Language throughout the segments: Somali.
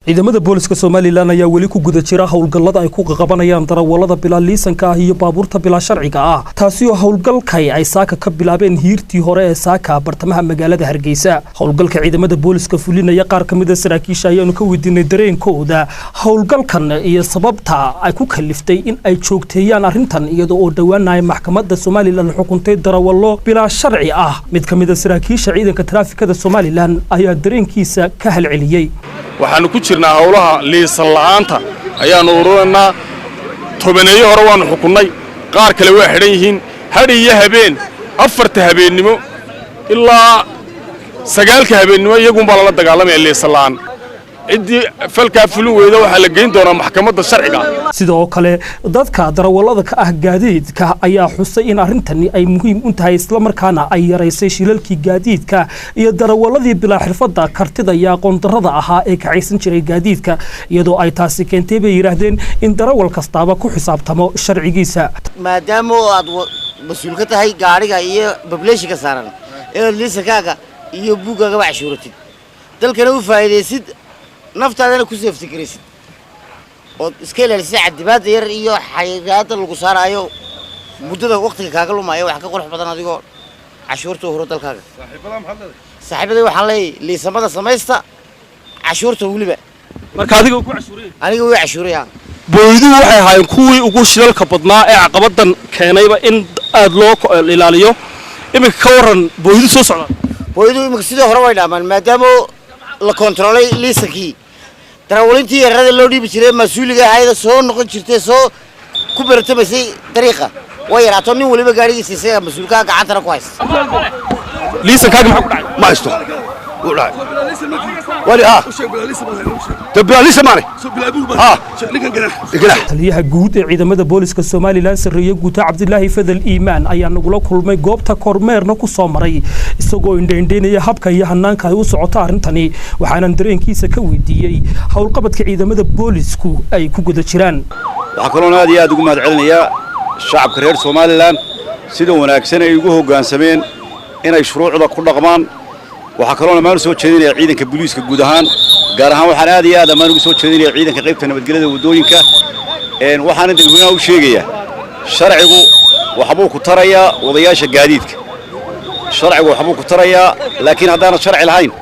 ciidamada booliska Soomaaliland ayaa wali ku guda jira howlgallada ay ku qabanayaan darawallada bilaa liisanka ah iyo baabuurta bilaa sharciga ah taasi oo howlgalkay ay saaka ka bilaabeen hiirtii hore ee saaka bartamaha magaalada Hargeysa howlgalka ciidamada booliska fulinaya qaar kamid ah saraakiisha ayaanu ka weydiinay dareenkooda howlgalkan iyo sababta ay ku kaliftay in ay joogteeyaan arrintan iyadoo oo dhawaanay maxkamadda Soomaaliland xukuntay darawallo bilaa sharci ah mid kamid ah saraakiisha ciidanka traafikada Soomaaliland ayaa dareenkiisa ka halceliyay waxaanu ku jirnaa howlaha liisan la'aanta ayaanu ururinaa tobaneeyo hore waanu xukunnay qaar kale waa xidhan yihiin hadhi iyo habeen afarta habeennimo ilaa 9 habeennimo iyagun baa lala dagaalamaya liisan la'aan cidii falka fulin weyda waxa la geyn doonaa maxkamadda sharciga sidoo kale dadka darawallada ka ah gaadiidka ayaa xusay in arintani ay muhiim u tahay isla markaana ay yareysay shilalkii gaadiidka iyo darawalladii bilaa xirfadda kartida iyo aqoon darrada ahaa ee ka caysan jiray gaadiidka iyadoo ay taasi keentay bay yiraahdeen in darawal kastaaba ku xisaabtamo sharcigiisa maadaama aad mas'uul ka tahay gaariga iyo population-ka saaran ee liisankaaga iyo buugaaga wax shuuratid dalkana u faa'iideysid naftaadana ku safety garaysid oo iska ilaalisa cadibaad yar iyo xayiraada lagu saarayo muddada waqtiga kaaga lumayo wax ka qurux badan adigoo cashuurta hore dalkaaga saaxiibada waxaan leeyahay liisamada samaysta cashuurta waliba marka adiga ku cashuuray aniga way cashuuraya booyadu waxay ahaayeen kuwii ugu shilalka badnaa ee caqabadan keenayba in aad loo ilaaliyo imika ka waran booyadu soo socda booyadu imika sidoo hore way dhaamaan maadaama la controlay liisankii darawaliintii yarada loo dhiibi jiray mas'uuliga hay'adda soo noqon jirtay soo ku bartamaysay dariiqa way yaraato nin waliba gaarigiisa isaga mas'uulka gacanta ku haysta liisankaaga maxaa ku dhacay ma haysto u dhacay wali tabialiisa maane taliyaha guud ee ciidamada booliska Soomaaliland Sarreeye Guuta Cabdilaahi Fadal Iimaan ayaa nagula kulmay goobta kormeerna ku soo maray isagoo indheyndeynaya habka iyo hanaanka ay u socoto arintani waxaana dareenkiisa ka weydiiyay howlqabadka ciidamada boolisku ay ku guda jiraan waxa kaloo aad iyo aad ugu mahadcelinayaa shacabka reer Soomaaliland sida wanaagsan ay ugu hoggaansameen inay shuruucda ku dhaqmaan waxa kaloo maan soo jeedinaya ciidanka booliska guud ahaan gaar ahaan waxaan aad iyo aad amaan ugu soo jeedinaya ciidanka qaybta nabadgelyada wadooyinka waxaan dadweynaha u sheegayaa sharcigu waxbuu ku tarayaa wadayaasha gaadiidka sharcigu waxbuu ku tarayaa laakiin haddana sharci lahayn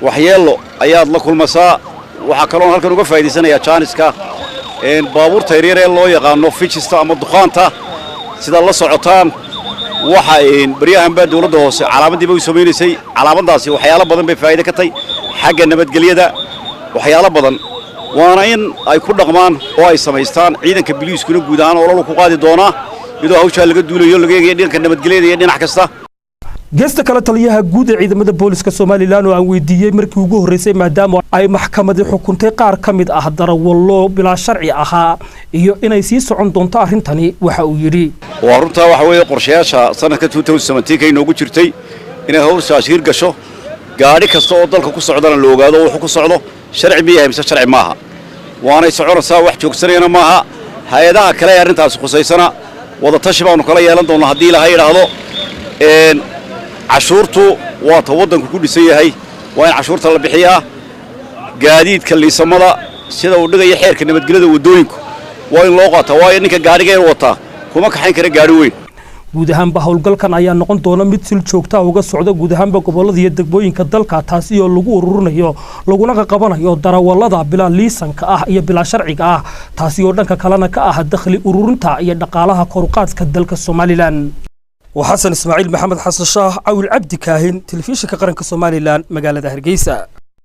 waxyeello ayaad la kulmasaa waxa kaloo halkan uga faa'iideysanayaa jaaniska baabuurta yaryar ee loo yaqaano fijista ama duqaanta sida la socotaan waxa bariyahan baa dawladda hoose calaamadii bay sameeysay calaamadaasi waxyaalo badan bay faa'iido ka tahay xagga nabadgelyada waxyaalo badan waana in ay ku dhaqmaan oo ay sameystaan ciidanka booliiskuna guud ahaan oo ku qaadi doona iyadoo hawsha laga duulayo laga eegayo dhanka nabadgelyada iyo dhinac kasta geesta kale taliyaha guud ee ciidamada booliska Soomaaliland oo aan weydiiyay markii ugu horeysay maadaama ay maxkamadda xukuntay qaar kamid ah darawallo bilaa sharci ahaa iyo inay sii socon doonto arintani waxa uu yiri waa runta waxa weeye qorshayaasha sanadka 2017 ka inoogu jirtay inay hawsha shir gasho gaari kasta oo dalka ku socdana la ogaado wuxuu ku socdo sharci miyahay mise sharci maaha waana soconaysaa wax joogsanayna maaha hay'adaha kale ee arintaas khuseysana wada tashi baanu kala yeelan doonaa haddii la yiraahdo cashuurtu waa ta wadanku ku dhisan yahay waa in cashuurta la bixiyaa gaadiidka liisamada sida uu dhigay xeerka nabadgelyada wadooyinku waa in loo qaataa waa ninka gaariga wata kuma kaxayn kara gaari weyn guud ahaanba howlgalkan ayaa noqon doona mid sil joogta uga socda guud ahaanba gobolada iyo degmooyinka dalka taasi oo lagu ururinayo laguna qabanayo darawallada bilaa liisanka ah iyo bilaa sharciga ah taasi oo dhanka kalena ka ah dakhli ururinta iyo dhaqaalaha koruqaadka dalka Soomaaliland وحسن إسماعيل محمد حسن شاه عول عبد كاهن تلفزيون قرن كصوماليلاند مقالة هرقيسة.